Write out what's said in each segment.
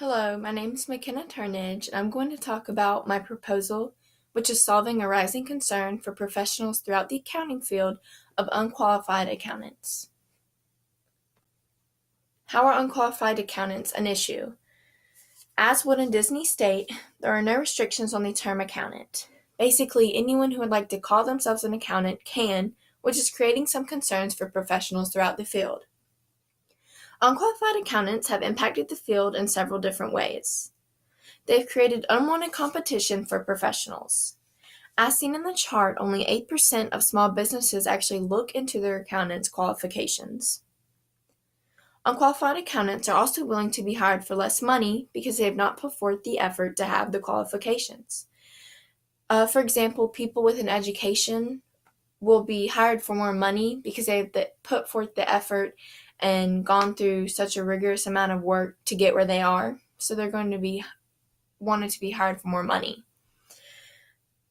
Hello, my name is McKenna Turnage, and I'm going to talk about my proposal, which is solving a rising concern for professionals throughout the accounting field of unqualified accountants. How are unqualified accountants an issue? As Walt and Disney state, there are no restrictions on the term accountant. Basically, anyone who would like to call themselves an accountant can, which is creating some concerns for professionals throughout the field. Unqualified accountants have impacted the field in several different ways. They've created unwanted competition for professionals. As seen in the chart, only 8% of small businesses actually look into their accountant's qualifications. Unqualified accountants are also willing to be hired for less money because they have not put forth the effort to have the qualifications. For example, people with an education will be hired for more money because they've put forth the effort and gone through such a rigorous amount of work to get where they are. So they're going to be wanted to be hired for more money.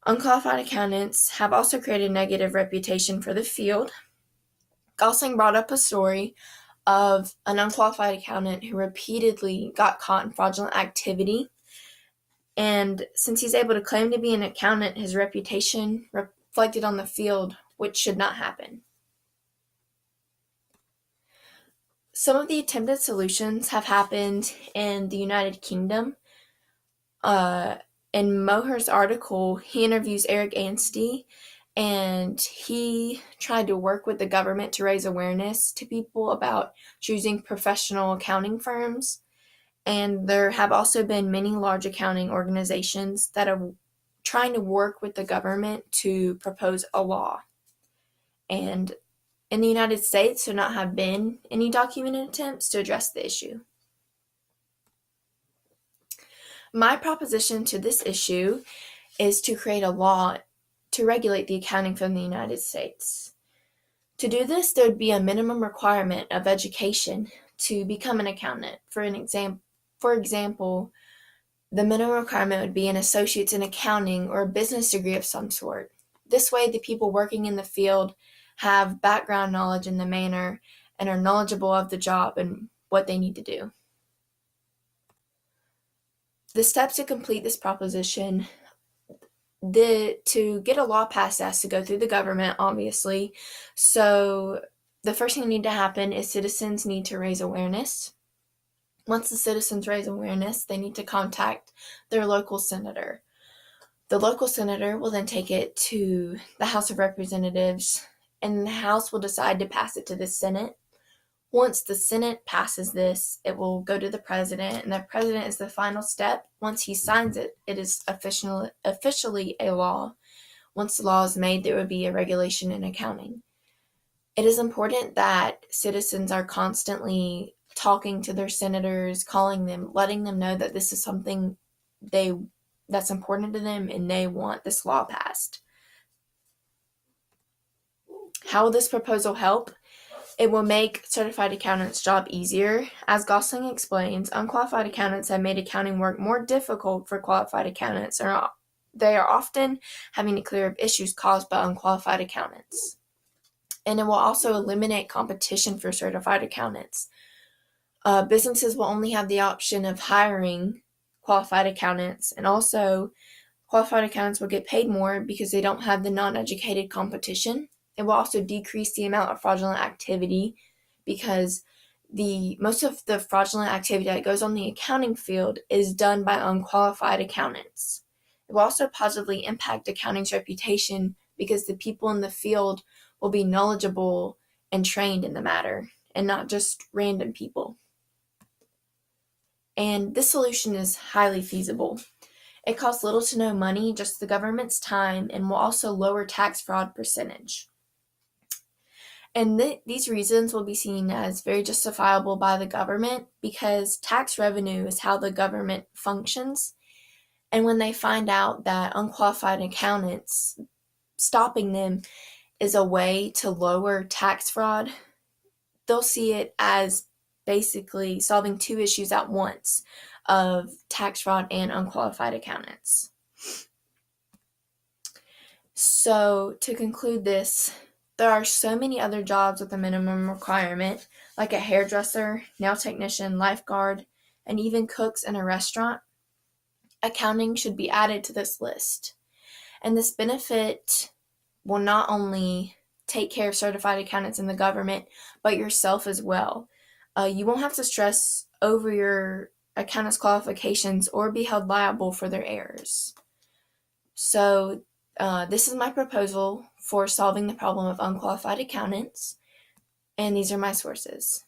Unqualified accountants have also created a negative reputation for the field. Gosling brought up a story of an unqualified accountant who repeatedly got caught in fraudulent activity. And since he's able to claim to be an accountant, his reputation reflected on the field, which should not happen. Some of the attempted solutions have happened in the United Kingdom. In Moher's article, he interviews Eric Anstey, and he tried to work with the government to raise awareness to people about choosing professional accounting firms. And there have also been many large accounting organizations that are trying to work with the government to propose a law. And in the United States, there not have been any documented attempts to address the issue. My proposition to this issue is to create a law to regulate the accounting from the United States. To do this, there would be a minimum requirement of education to become an accountant. For example, the minimum requirement would be an associate's in accounting or a business degree of some sort. This way, the people working in the field have background knowledge in the manner and are knowledgeable of the job and what they need to do. The steps to complete this proposition, to get a law passed has to go through the government, obviously. So the first thing that need to happen is citizens need to raise awareness. Once the citizens raise awareness, they need to contact their local senator. The local senator will then take it to the House of Representatives, and the House will decide to pass it to the Senate. Once the Senate passes this, it will go to the president, and the president is the final step. Once he signs it, it is officially a law. Once the law is made, there would be a regulation in accounting. It is important that citizens are constantly talking to their senators, calling them, letting them know that this is something that's important to them and they want this law passed. How will this proposal help? It will make certified accountants' job easier. As Gosling explains, unqualified accountants have made accounting work more difficult for qualified accountants, and they are often having to clear up issues caused by unqualified accountants. And it will also eliminate competition for certified accountants. Businesses will only have the option of hiring qualified accountants, and also qualified accountants will get paid more because they don't have the non-educated competition. It will also decrease the amount of fraudulent activity because most of the fraudulent activity that goes on the accounting field is done by unqualified accountants. It will also positively impact accounting's reputation because the people in the field will be knowledgeable and trained in the matter and not just random people. And this solution is highly feasible. It costs little to no money, just the government's time, and will also lower tax fraud percentage. And these reasons will be seen as very justifiable by the government because tax revenue is how the government functions. And when they find out that unqualified accountants, stopping them is a way to lower tax fraud, they'll see it as basically solving two issues at once of tax fraud and unqualified accountants. So to conclude this, there are so many other jobs with a minimum requirement, like a hairdresser, nail technician, lifeguard, and even cooks in a restaurant, accounting should be added to this list. And this benefit will not only take care of certified accountants in the government, but yourself as well. You won't have to stress over your accountant's qualifications or be held liable for their errors. So, this is my proposal for solving the problem of unqualified accountants, and these are my sources.